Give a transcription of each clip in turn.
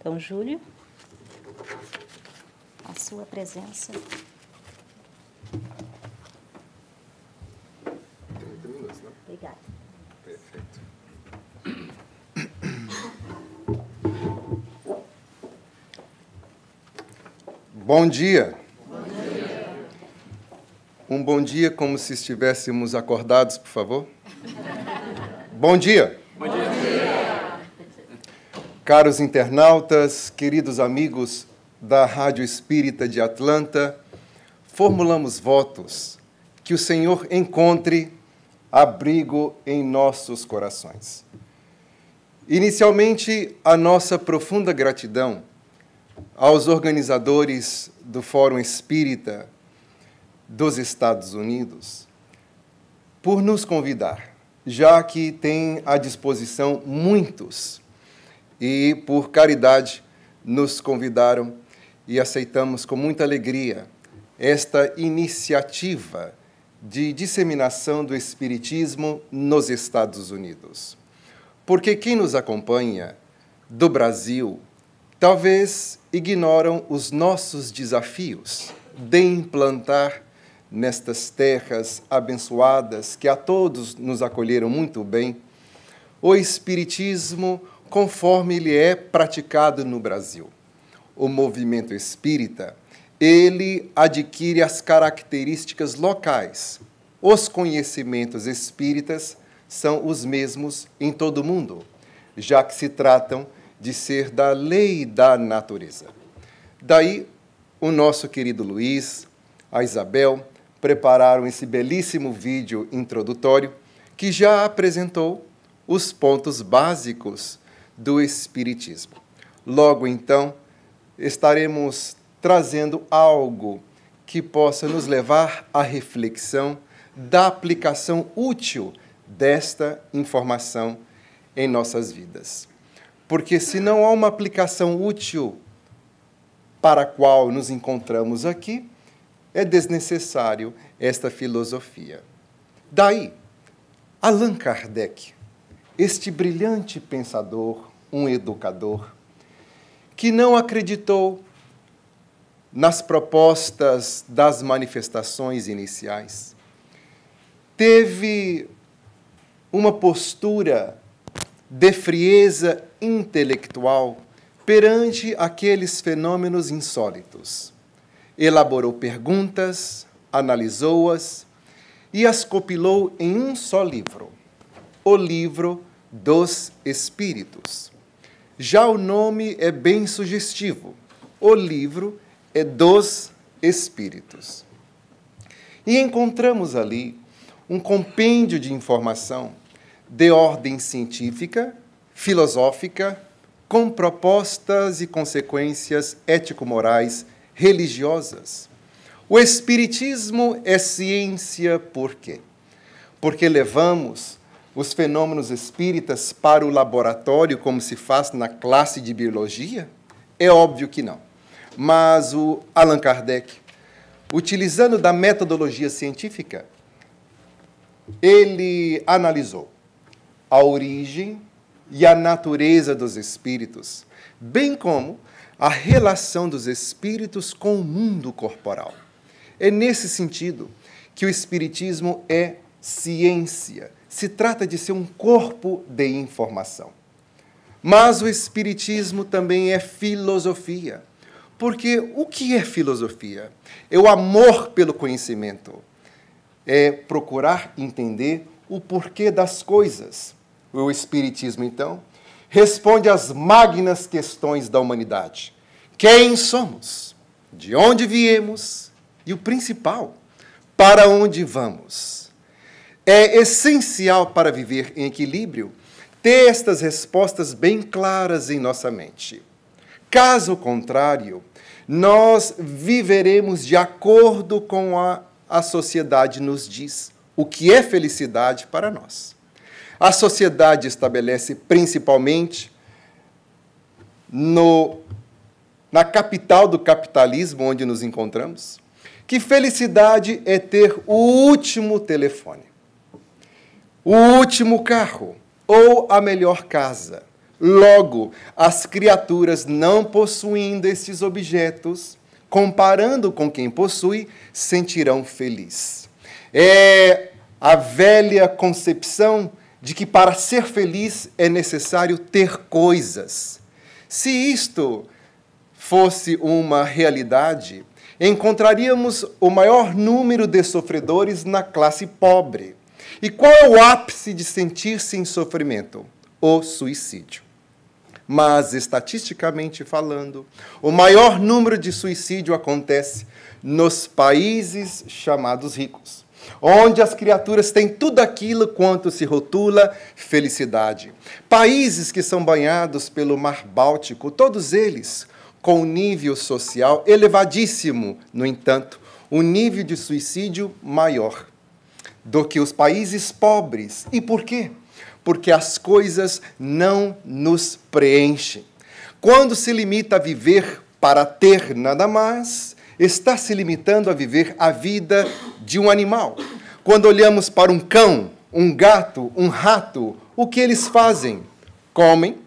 Dom Júlio, a sua presença. 30 minutos, não? Obrigada. Perfeito. Bom dia. Bom dia. Um bom dia como se estivéssemos acordados, por favor. Bom dia. Bom dia. Caros internautas, queridos amigos da Rádio Espírita de Atlanta, formulamos votos que o Senhor encontre abrigo em nossos corações. Inicialmente, a nossa profunda gratidão aos organizadores do Fórum Espírita dos Estados Unidos por nos convidar, já que tem à disposição muitos e, por caridade, nos convidaram e aceitamos com muita alegria esta iniciativa de disseminação do Espiritismo nos Estados Unidos. Porque quem nos acompanha do Brasil talvez ignoram os nossos desafios de implantar nestas terras abençoadas, que a todos nos acolheram muito bem, o Espiritismo conforme ele é praticado no Brasil. O movimento espírita, ele adquire as características locais. Os conhecimentos espíritas são os mesmos em todo o mundo, já que se tratam de ser da lei da natureza. Daí, o nosso querido Luiz, a Isabel, prepararam esse belíssimo vídeo introdutório que já apresentou os pontos básicos do Espiritismo. Logo, então, estaremos trazendo algo que possa nos levar à reflexão da aplicação útil desta informação em nossas vidas. Porque se não há uma aplicação útil para a qual nos encontramos aqui, é desnecessário esta filosofia. Daí, Allan Kardec, este brilhante pensador, um educador, que não acreditou nas propostas das manifestações iniciais, teve uma postura de frieza intelectual perante aqueles fenômenos insólitos. Elaborou perguntas, analisou-as e as compilou em um só livro, o Livro dos Espíritos. Já o nome é bem sugestivo. O livro é dos Espíritos. E encontramos ali um compêndio de informação de ordem científica, filosófica, com propostas e consequências ético-morais, religiosas. O Espiritismo é ciência por quê? Porque levamos os fenômenos espíritas para o laboratório, como se faz na classe de biologia? É óbvio que não. Mas o Allan Kardec, utilizando da metodologia científica, ele analisou a origem e a natureza dos espíritos, bem como a relação dos espíritos com o mundo corporal. É nesse sentido que o Espiritismo é ciência. Se trata de ser um corpo de informação. Mas o Espiritismo também é filosofia. Porque o que é filosofia? É o amor pelo conhecimento. É procurar entender o porquê das coisas. O Espiritismo, então, responde às magnas questões da humanidade. Quem somos? De onde viemos? E o principal, para onde vamos? É essencial para viver em equilíbrio ter estas respostas bem claras em nossa mente. Caso contrário, nós viveremos de acordo com a sociedade nos diz o que é felicidade para nós. A sociedade estabelece principalmente na capital do capitalismo, onde nos encontramos, que felicidade é ter o último telefone, o último carro ou a melhor casa, Logo, as criaturas não possuindo esses objetos, comparando com quem possui, sentirão feliz. É a velha concepção de que para ser feliz é necessário ter coisas. Se isto fosse uma realidade, encontraríamos o maior número de sofredores na classe pobre. E qual é o ápice de sentir-se em sofrimento? O suicídio. Mas, estatisticamente falando, o maior número de suicídio acontece nos países chamados ricos, onde as criaturas têm tudo aquilo quanto se rotula felicidade. Países que são banhados pelo Mar Báltico, todos eles com um nível social elevadíssimo, no entanto, o nível de suicídio maior do que os países pobres. E por quê? Porque as coisas não nos preenchem. Quando se limita a viver para ter nada mais, está se limitando a viver a vida de um animal. Quando olhamos para um cão, um gato, um rato, o que eles fazem? Comem,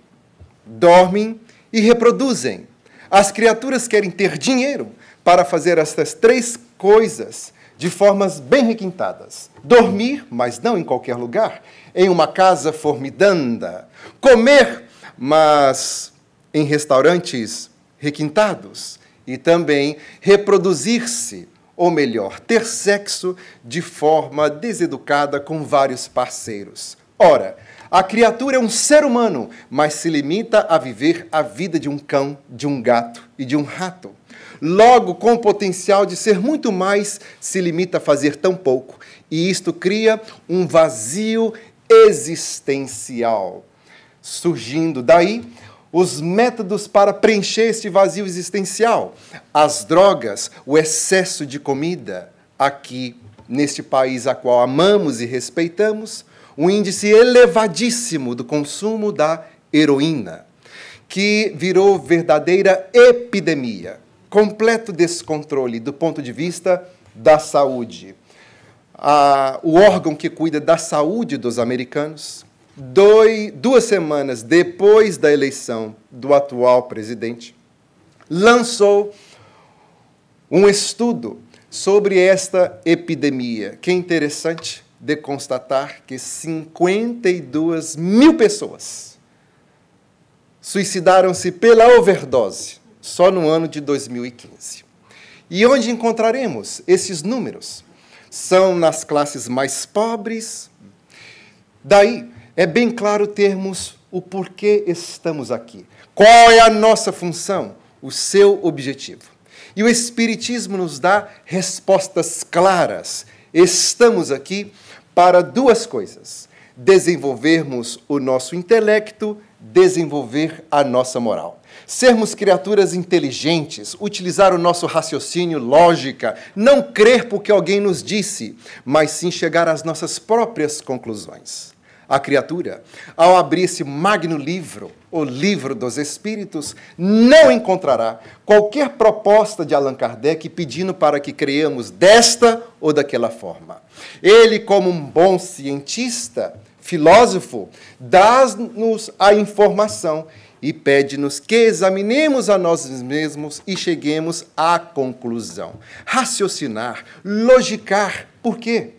dormem e reproduzem. As criaturas querem ter dinheiro para fazer estas três coisas de formas bem requintadas. Dormir, mas não em qualquer lugar, em uma casa formidanda. Comer, mas em restaurantes requintados. E também reproduzir-se, ou melhor, ter sexo de forma deseducada com vários parceiros. Ora, a criatura é um ser humano, mas se limita a viver a vida de um cão, de um gato e de um rato. Logo, com o potencial de ser muito mais, se limita a fazer tão pouco. E isto cria um vazio existencial. Surgindo daí os métodos para preencher este vazio existencial. As drogas, o excesso de comida. Aqui, neste país a qual amamos e respeitamos, um índice elevadíssimo do consumo da heroína, que virou verdadeira epidemia. Completo descontrole do ponto de vista da saúde. O órgão que cuida da saúde dos americanos, 2 semanas depois da eleição do atual presidente, lançou um estudo sobre esta epidemia, que é interessante de constatar que 52 mil pessoas suicidaram-se pela overdose só no ano de 2015. E onde encontraremos esses números? São nas classes mais pobres. Daí, é bem claro termos o porquê estamos aqui. Qual é a nossa função? O seu objetivo. E o Espiritismo nos dá respostas claras. Estamos aqui para 2 coisas: desenvolvermos o nosso intelecto, desenvolver a nossa moral. Sermos criaturas inteligentes, utilizar o nosso raciocínio, lógica, não crer porque alguém nos disse, mas sim chegar às nossas próprias conclusões. A criatura, ao abrir esse magno livro, o Livro dos Espíritos, não encontrará qualquer proposta de Allan Kardec pedindo para que creiamos desta ou daquela forma. Ele, como um bom cientista, filósofo, dá-nos a informação e pede-nos que examinemos a nós mesmos e cheguemos à conclusão. Raciocinar, logicar. Por quê?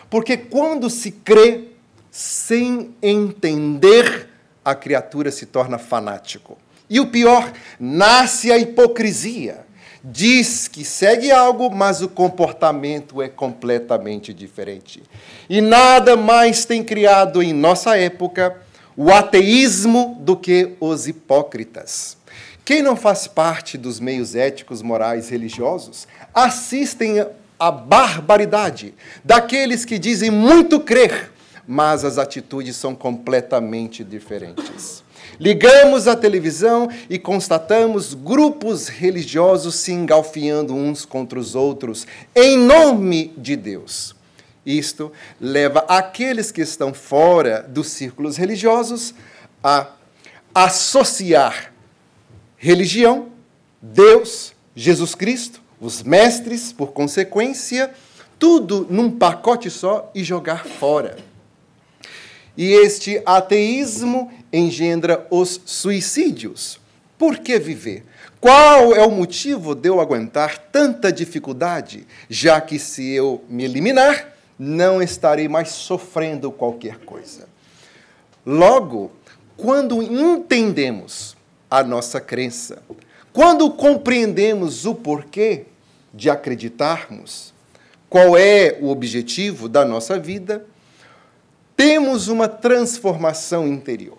Porque quando se crê sem entender, a criatura se torna fanático. E o pior, nasce a hipocrisia. Diz que segue algo, mas o comportamento é completamente diferente. E nada mais tem criado em nossa época o ateísmo do que os hipócritas. Quem não faz parte dos meios éticos, morais, religiosos, assistem à barbaridade daqueles que dizem muito crer, mas as atitudes são completamente diferentes. Ligamos a televisão e constatamos grupos religiosos se engalfinhando uns contra os outros em nome de Deus. Isto leva aqueles que estão fora dos círculos religiosos a associar religião, Deus, Jesus Cristo, os mestres, por consequência, tudo num pacote só e jogar fora. E este ateísmo engendra os suicídios. Por que viver? Qual é o motivo de eu aguentar tanta dificuldade, já que se eu me eliminar, não estarei mais sofrendo qualquer coisa? Logo, quando entendemos a nossa crença, quando compreendemos o porquê de acreditarmos, qual é o objetivo da nossa vida, temos uma transformação interior.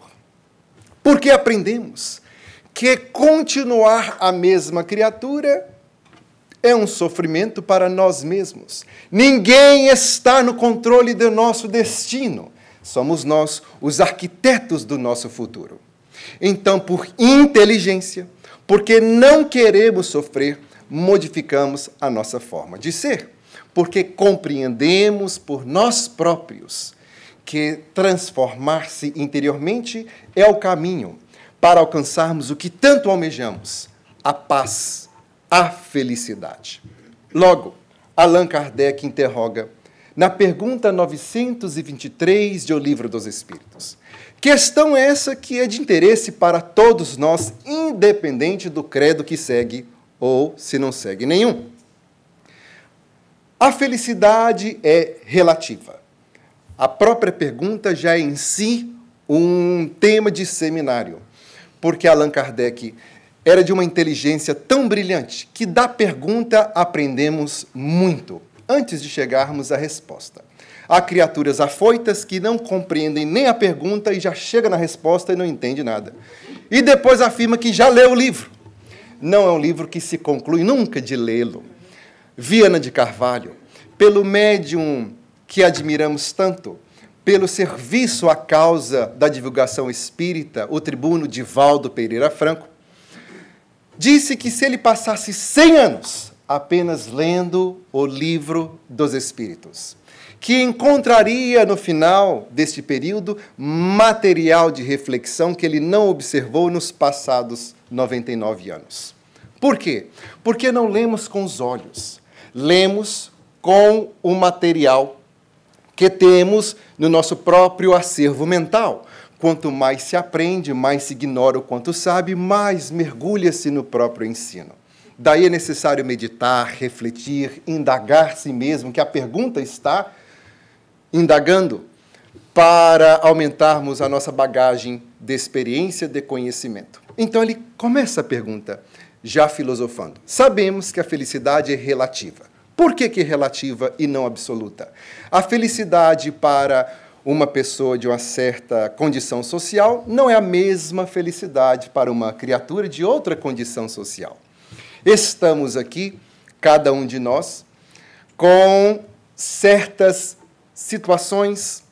Porque aprendemos que continuar a mesma criatura é um sofrimento para nós mesmos. Ninguém está no controle do nosso destino. Somos nós os arquitetos do nosso futuro. Então, por inteligência, porque não queremos sofrer, modificamos a nossa forma de ser. Porque compreendemos por nós próprios que transformar-se interiormente é o caminho para alcançarmos o que tanto almejamos, a paz, a felicidade. Logo, Allan Kardec interroga, na pergunta 923 de O Livro dos Espíritos. Questão essa que é de interesse para todos nós, independente do credo que segue ou se não segue nenhum. A felicidade é relativa. A própria pergunta já é em si um tema de seminário, porque Allan Kardec era de uma inteligência tão brilhante que da pergunta aprendemos muito, antes de chegarmos à resposta. Há criaturas afoitas que não compreendem nem a pergunta e já chega na resposta e não entende nada. E depois afirma que já leu o livro. Não é um livro que se conclui nunca de lê-lo. Viana de Carvalho, pelo médium que admiramos tanto, pelo serviço à causa da divulgação espírita, o tribuno Divaldo Pereira Franco, disse que se ele passasse 100 anos apenas lendo o Livro dos Espíritos, que encontraria no final deste período material de reflexão que ele não observou nos passados 99 anos. Por quê? Porque não lemos com os olhos, lemos com o material que temos no nosso próprio acervo mental. Quanto mais se aprende, mais se ignora o quanto sabe, mais mergulha-se no próprio ensino. Daí é necessário meditar, refletir, indagar si mesmo, que a pergunta está indagando, para aumentarmos a nossa bagagem de experiência, de conhecimento. Então ele começa a pergunta, já filosofando. Sabemos que a felicidade é relativa. Por que é relativa e não absoluta? A felicidade para uma pessoa de uma certa condição social não é a mesma felicidade para uma criatura de outra condição social. Estamos aqui, cada um de nós, com certas situações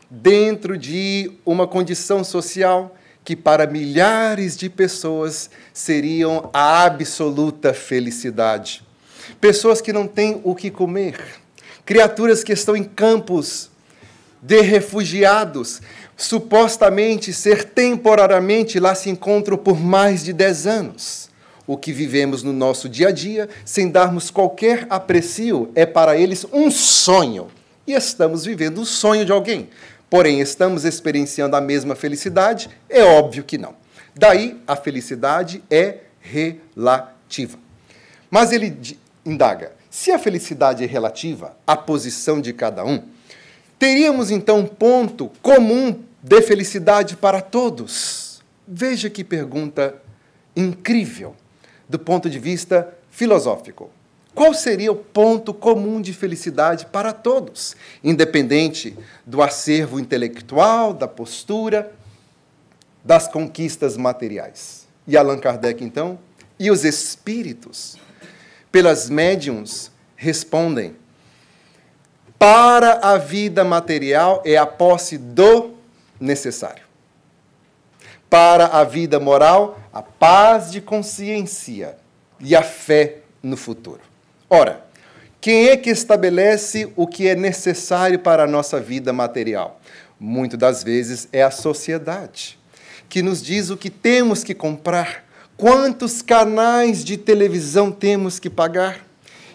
dentro de uma condição social que para milhares de pessoas seriam a absoluta felicidade. Pessoas que não têm o que comer, criaturas que estão em campos de refugiados, supostamente ser temporariamente lá se encontram por mais de 10 anos. O que vivemos no nosso dia a dia, sem darmos qualquer aprecio, é para eles um sonho. E estamos vivendo o sonho de alguém. Porém, estamos experienciando a mesma felicidade? É óbvio que não. Daí, a felicidade é relativa. Mas ele indaga, se a felicidade é relativa à posição de cada um, teríamos então um ponto comum de felicidade para todos? Veja que pergunta incrível do ponto de vista filosófico. Qual seria o ponto comum de felicidade para todos, independente do acervo intelectual, da postura, das conquistas materiais? E Allan Kardec, então, e os espíritos, pelas médiuns, respondem: para a vida material é a posse do necessário. Para a vida moral, a paz de consciência e a fé no futuro. Ora, quem é que estabelece o que é necessário para a nossa vida material? Muitas das vezes é a sociedade, que nos diz o que temos que comprar, quantos canais de televisão temos que pagar.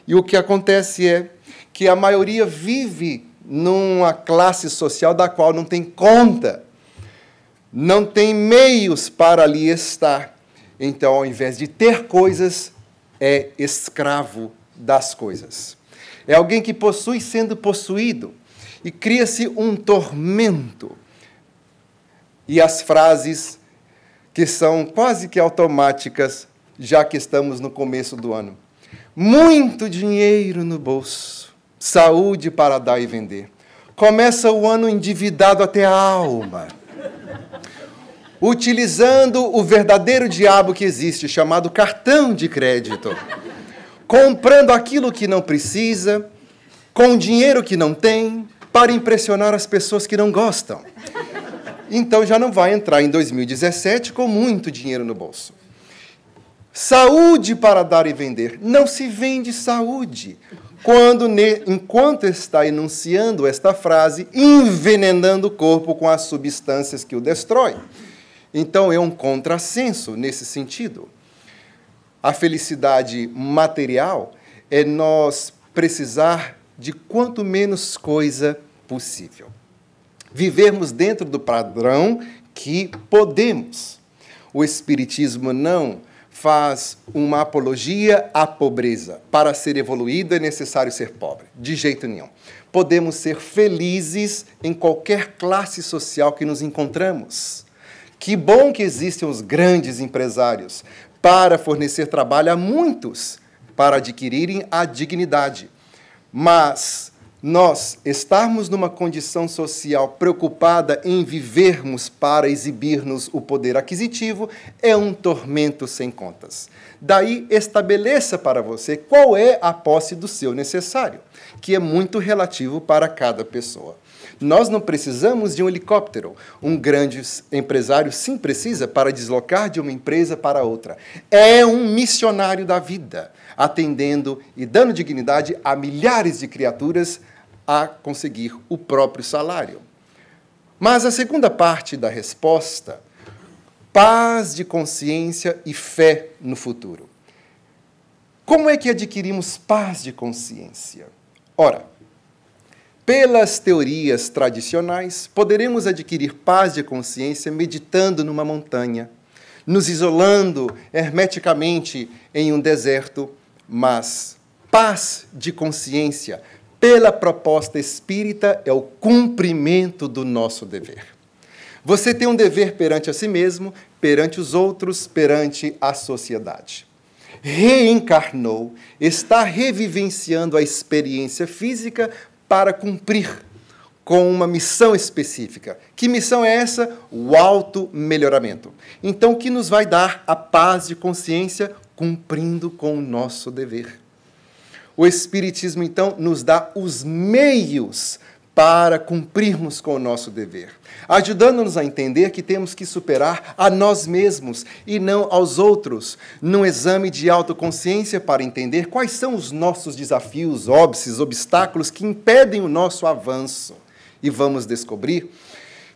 E o que acontece é que a maioria vive numa classe social da qual não tem conta não tem meios para ali estar. Então, ao invés de ter coisas, é escravo das coisas. É alguém que possui sendo possuído. E cria-se um tormento. E as frases que são quase que automáticas, já que estamos no começo do ano. Muito dinheiro no bolso, saúde para dar e vender. Começa o ano endividado até a alma, utilizando o verdadeiro diabo que existe, chamado cartão de crédito, comprando aquilo que não precisa, com dinheiro que não tem, para impressionar as pessoas que não gostam. Então já não vai entrar em 2017 com muito dinheiro no bolso. Saúde para dar e vender. Não se vende saúde. Enquanto está enunciando esta frase, envenenando o corpo com as substâncias que o destroem. Então é um contrassenso nesse sentido. A felicidade material é nós precisar de quanto menos coisa possível. Vivermos dentro do padrão que podemos. O Espiritismo não faz uma apologia à pobreza. Para ser evoluído é necessário ser pobre. De jeito nenhum. Podemos ser felizes em qualquer classe social que nos encontramos. Que bom que existem os grandes empresários para fornecer trabalho a muitos, para adquirirem a dignidade. Mas nós estarmos numa condição social preocupada em vivermos para exibir-nos o poder aquisitivo é um tormento sem contas. Daí, estabeleça para você qual é a posse do seu necessário, que é muito relativo para cada pessoa. Nós não precisamos de um helicóptero. Um grande empresário sim precisa para deslocar de uma empresa para outra. É um missionário da vida, atendendo e dando dignidade a milhares de criaturas a conseguir o próprio salário. Mas a segunda parte da resposta, paz de consciência e fé no futuro. Como é que adquirimos paz de consciência? Ora, pelas teorias tradicionais, poderemos adquirir paz de consciência meditando numa montanha, nos isolando hermeticamente em um deserto, mas paz de consciência, pela proposta espírita, é o cumprimento do nosso dever. Você tem um dever perante a si mesmo, perante os outros, perante a sociedade. Reencarnou, está revivenciando a experiência física para cumprir com uma missão específica. Que missão é essa? O auto-melhoramento. Então, o que nos vai dar a paz de consciência? Cumprindo com o nosso dever. O Espiritismo, então, nos dá os meios para cumprirmos com o nosso dever, ajudando-nos a entender que temos que superar a nós mesmos e não aos outros, num exame de autoconsciência para entender quais são os nossos desafios, óbices, obstáculos que impedem o nosso avanço. E vamos descobrir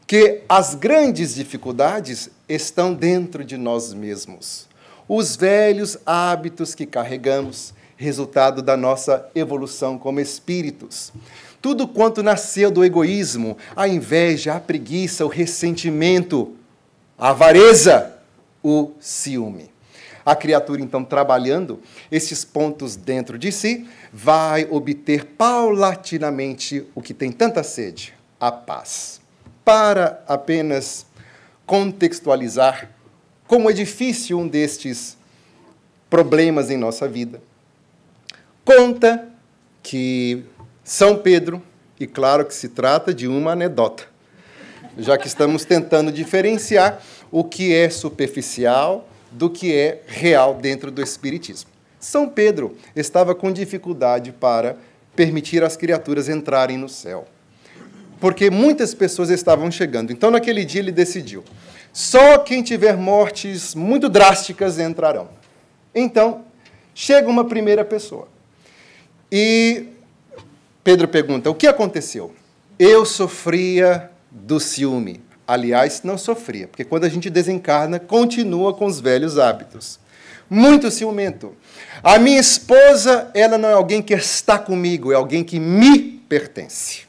que as grandes dificuldades estão dentro de nós mesmos. Os velhos hábitos que carregamos, resultado da nossa evolução como espíritos. Tudo quanto nasceu do egoísmo, a inveja, a preguiça, o ressentimento, a avareza, o ciúme. A criatura, então, trabalhando esses pontos dentro de si, vai obter paulatinamente o que tem tanta sede, a paz. Para apenas contextualizar como é difícil um destes problemas em nossa vida, conta que São Pedro, e claro que se trata de uma anedota, já que estamos tentando diferenciar o que é superficial do que é real dentro do Espiritismo. São Pedro estava com dificuldade para permitir às criaturas entrarem no céu, porque muitas pessoas estavam chegando. Então, naquele dia, ele decidiu, só quem tiver mortes muito drásticas entrarão. Então, chega uma primeira pessoa. E Pedro pergunta, o que aconteceu? Eu sofria do ciúme. Aliás, não sofria, porque quando a gente desencarna, continua com os velhos hábitos. Muito ciumento. A minha esposa, ela não é alguém que está comigo, é alguém que me pertence.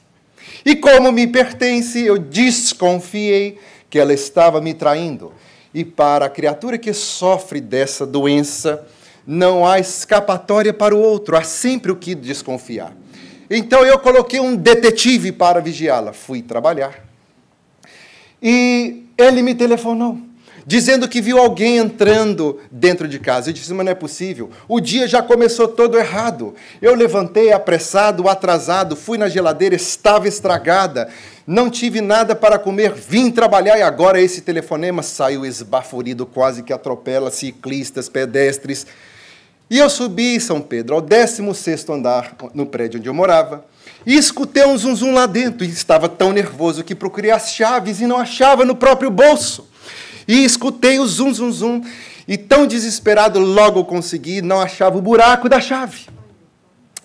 E como me pertence, eu desconfiei que ela estava me traindo. E para a criatura que sofre dessa doença, não há escapatória para o outro, há sempre o que desconfiar. Então eu coloquei um detetive para vigiá-la. Fui trabalhar. E ele me telefonou, dizendo que viu alguém entrando dentro de casa. Eu disse, mas não é possível. O dia já começou todo errado. Eu levantei apressado, atrasado, fui na geladeira, estava estragada. Não tive nada para comer, vim trabalhar e agora esse telefonema saiu esbaforido, quase que atropela ciclistas, pedestres. E eu subi, São Pedro, ao 16º andar, no prédio onde eu morava, e escutei um zum-zum lá dentro, e estava tão nervoso que procurei as chaves e não achava no próprio bolso. E escutei o zum-zum-zum, e tão desesperado logo consegui, não achava o buraco da chave.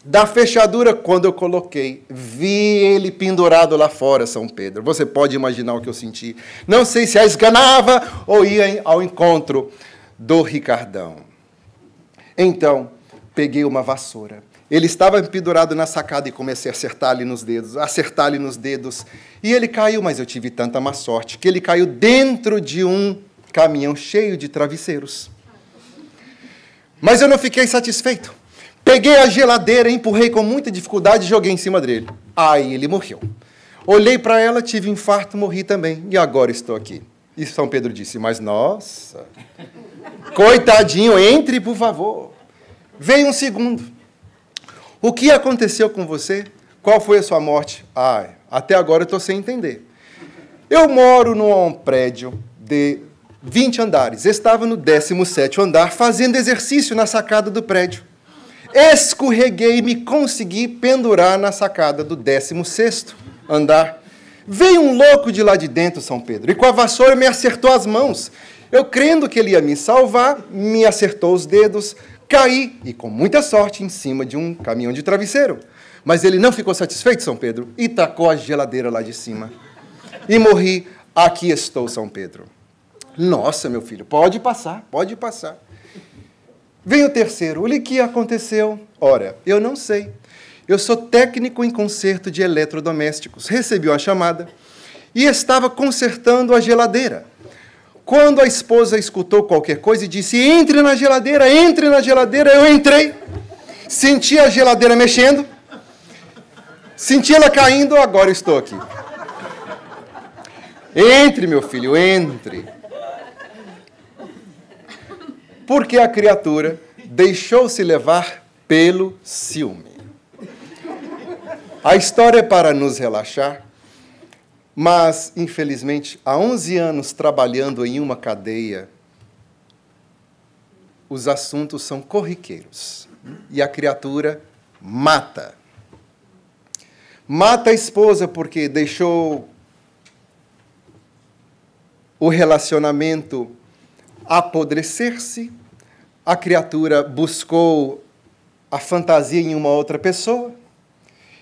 Da fechadura, quando eu coloquei, vi ele pendurado lá fora, São Pedro. Você pode imaginar o que eu senti. Não sei se a esganava ou ia ao encontro do Ricardão. Então, peguei uma vassoura. Ele estava pendurado na sacada e comecei a acertar-lhe nos dedos, E ele caiu, mas eu tive tanta má sorte, que ele caiu dentro de um caminhão cheio de travesseiros. Mas eu não fiquei satisfeito. Peguei a geladeira, empurrei com muita dificuldade e joguei em cima dele. Aí ele morreu. Olhei para ela, tive infarto, morri também. E agora estou aqui. E São Pedro disse, mas nossa... Coitadinho, entre, por favor. Veio um segundo. O que aconteceu com você? Qual foi a sua morte? Até agora eu estou sem entender. Eu moro num prédio de 20 andares. Estava no 17º andar, fazendo exercício na sacada do prédio. Escorreguei e me consegui pendurar na sacada do 16º andar. Veio um louco de lá de dentro, São Pedro, e com a vassoura me acertou as mãos. Eu, crendo que ele ia me salvar, me acertou os dedos, caí, e com muita sorte, em cima de um caminhão de travesseiro. Mas ele não ficou satisfeito, São Pedro, e tacou a geladeira lá de cima. E morri. Aqui estou, São Pedro. Nossa, meu filho, pode passar, pode passar. Vem o terceiro. O que aconteceu? Ora, eu não sei. Eu sou técnico em conserto de eletrodomésticos. Recebi uma chamada e estava consertando a geladeira. Quando a esposa escutou qualquer coisa e disse, entre na geladeira, eu entrei. Senti a geladeira mexendo. Senti ela caindo, agora estou aqui. Entre, meu filho, entre. Porque a criatura deixou-se levar pelo ciúme. A história é para nos relaxar, mas, infelizmente, há 11 anos trabalhando em uma cadeia, os assuntos são corriqueiros. E a criatura mata. Mata a esposa porque deixou o relacionamento apodrecer-se, a criatura buscou a fantasia em uma outra pessoa,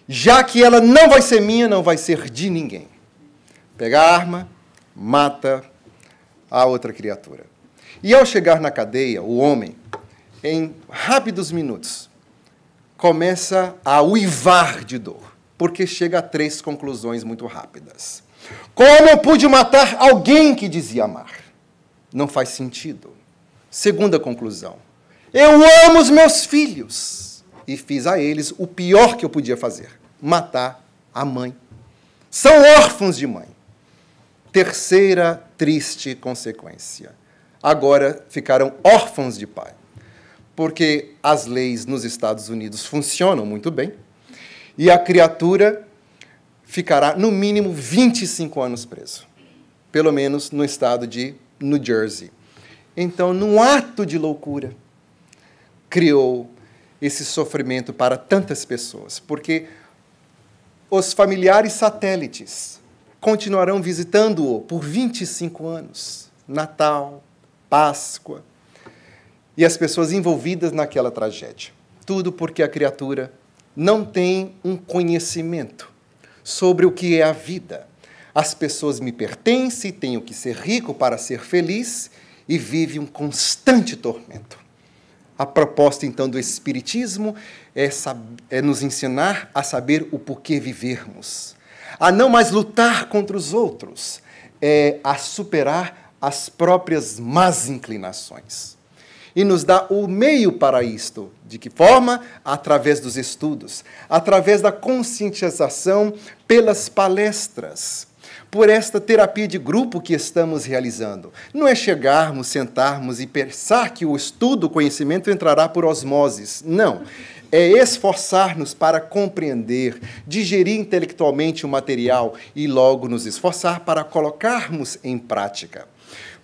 já que ela não vai ser minha, não vai ser de ninguém. Pega a arma, mata a outra criatura. E ao chegar na cadeia, o homem, em rápidos minutos, começa a uivar de dor, porque chega a 3 conclusões muito rápidas. Como eu pude matar alguém que dizia amar? Não faz sentido. Segunda conclusão. Eu amo os meus filhos. E fiz a eles o pior que eu podia fazer. Matar a mãe. São órfãos de mãe. Terceira triste consequência. Agora ficaram órfãos de pai. Porque as leis nos Estados Unidos funcionam muito bem. E a criatura ficará, no mínimo, 25 anos preso. Pelo menos no estado de New Jersey. Então, num ato de loucura, criou esse sofrimento para tantas pessoas, porque os familiares satélites continuarão visitando-o por 25 anos. Natal, Páscoa, e as pessoas envolvidas naquela tragédia. Tudo porque a criatura não tem um conhecimento sobre o que é a vida. As pessoas me pertencem, tenho que ser rico para ser feliz, e vive um constante tormento. A proposta, então, do Espiritismo é nos ensinar a saber o porquê vivermos, a não mais lutar contra os outros, a superar as próprias más inclinações. E nos dá o meio para isto. De que forma? Através dos estudos, através da conscientização pelas palestras, por esta terapia de grupo que estamos realizando. Não é chegarmos, sentarmos e pensar que o estudo, o conhecimento entrará por osmoses. Não. É esforçar-nos para compreender, digerir intelectualmente o material e logo nos esforçar para colocarmos em prática.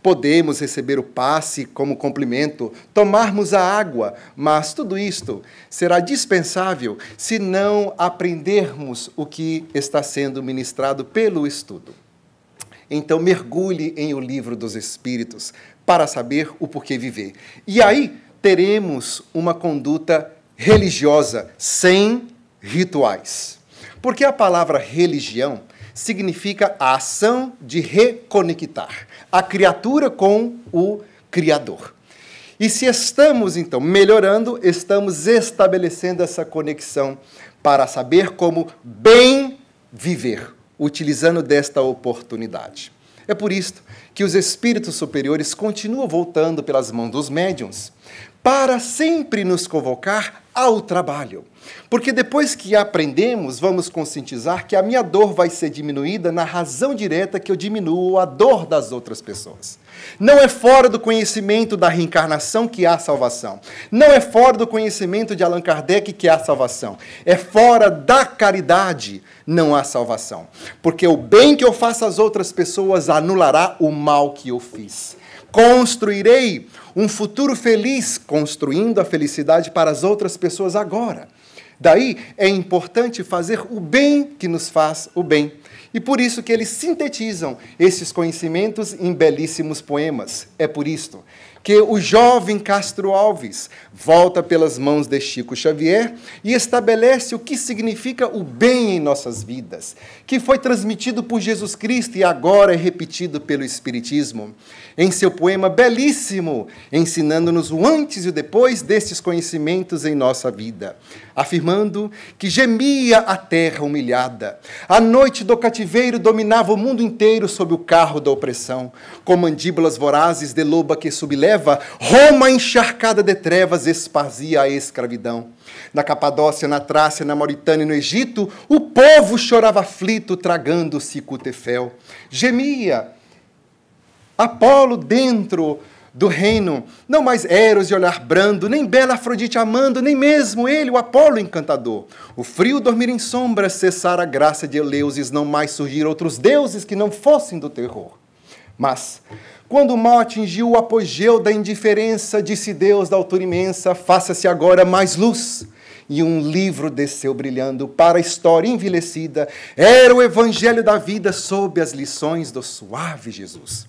Podemos receber o passe como complemento, tomarmos a água, mas tudo isto será dispensável se não aprendermos o que está sendo ministrado pelo estudo. Então, mergulhe em o livro dos Espíritos para saber o porquê viver. E aí teremos uma conduta religiosa sem rituais. Porque a palavra religião significa a ação de reconectar a criatura com o Criador. E se estamos, então, melhorando, estamos estabelecendo essa conexão para saber como bem viver, utilizando desta oportunidade. É por isto que os espíritos superiores continuam voltando pelas mãos dos médiuns para sempre nos convocar ao trabalho. Porque depois que aprendemos, vamos conscientizar que a minha dor vai ser diminuída na razão direta que eu diminuo a dor das outras pessoas. Não é fora do conhecimento da reencarnação que há salvação. Não é fora do conhecimento de Allan Kardec que há salvação. É fora da caridade não há salvação. Porque o bem que eu faço às outras pessoas anulará o mal que eu fiz. Construirei um futuro feliz, construindo a felicidade para as outras pessoas agora. Daí é importante fazer o bem que nos faz o bem. E por isso que eles sintetizam esses conhecimentos em belíssimos poemas. É por isto que o jovem Castro Alves volta pelas mãos de Chico Xavier e estabelece o que significa o bem em nossas vidas, que foi transmitido por Jesus Cristo e agora é repetido pelo Espiritismo, em seu poema belíssimo, ensinando-nos o antes e o depois destes conhecimentos em nossa vida, afirmando que gemia a terra humilhada, a noite do cativeiro dominava o mundo inteiro sob o carro da opressão, com mandíbulas vorazes de loba que subleva, Roma encharcada de trevas espazia a escravidão. Na Capadócia, na Trácia, na Mauritânia e no Egito, o povo chorava aflito, tragando-se Cutefel. Gemia Apolo dentro do reino, não mais Eros de olhar brando, nem bela Afrodite amando, nem mesmo ele, o Apolo encantador. O frio dormir em sombra, cessar a graça de Eleusis, não mais surgir outros deuses que não fossem do terror. Mas, quando o mal atingiu o apogeu da indiferença, disse Deus da altura imensa, faça-se agora mais luz. E um livro desceu brilhando para a história envelhecida. Era o evangelho da vida sob as lições do suave Jesus.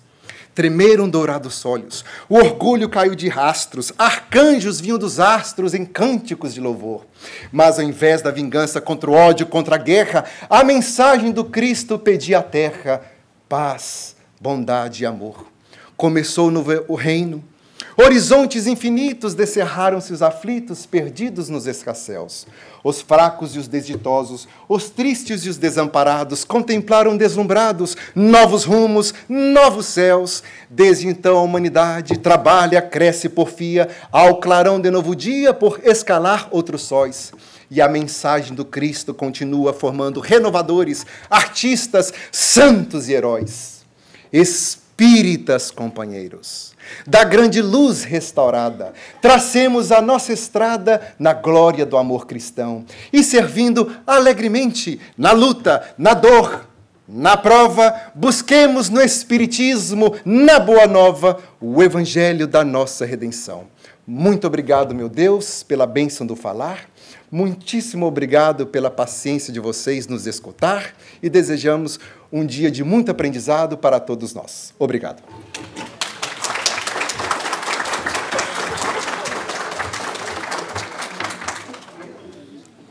Tremeram dourados olhos, o orgulho caiu de rastros, arcanjos vinham dos astros em cânticos de louvor. Mas ao invés da vingança contra o ódio, contra a guerra, a mensagem do Cristo pedia à terra paz, bondade e amor. Começou o reino, horizontes infinitos descerraram-se os aflitos, perdidos nos escarcéus. Os fracos e os desditosos, os tristes e os desamparados, contemplaram deslumbrados novos rumos, novos céus. Desde então a humanidade trabalha, cresce, porfia, ao clarão de novo dia por escalar outros sóis. E a mensagem do Cristo continua formando renovadores, artistas, santos e heróis. Espíritas companheiros, da grande luz restaurada, tracemos a nossa estrada na glória do amor cristão e servindo alegremente na luta, na dor, na prova, busquemos no Espiritismo, na Boa Nova, o Evangelho da nossa redenção. Muito obrigado, meu Deus, pela bênção do falar. Muitíssimo obrigado pela paciência de vocês nos escutar e desejamos um dia de muito aprendizado para todos nós. Obrigado.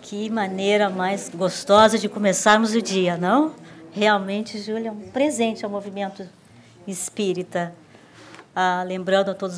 Que maneira mais gostosa de começarmos o dia, não? Realmente, Júlia, é um presente ao movimento espírita. Lembrando a todos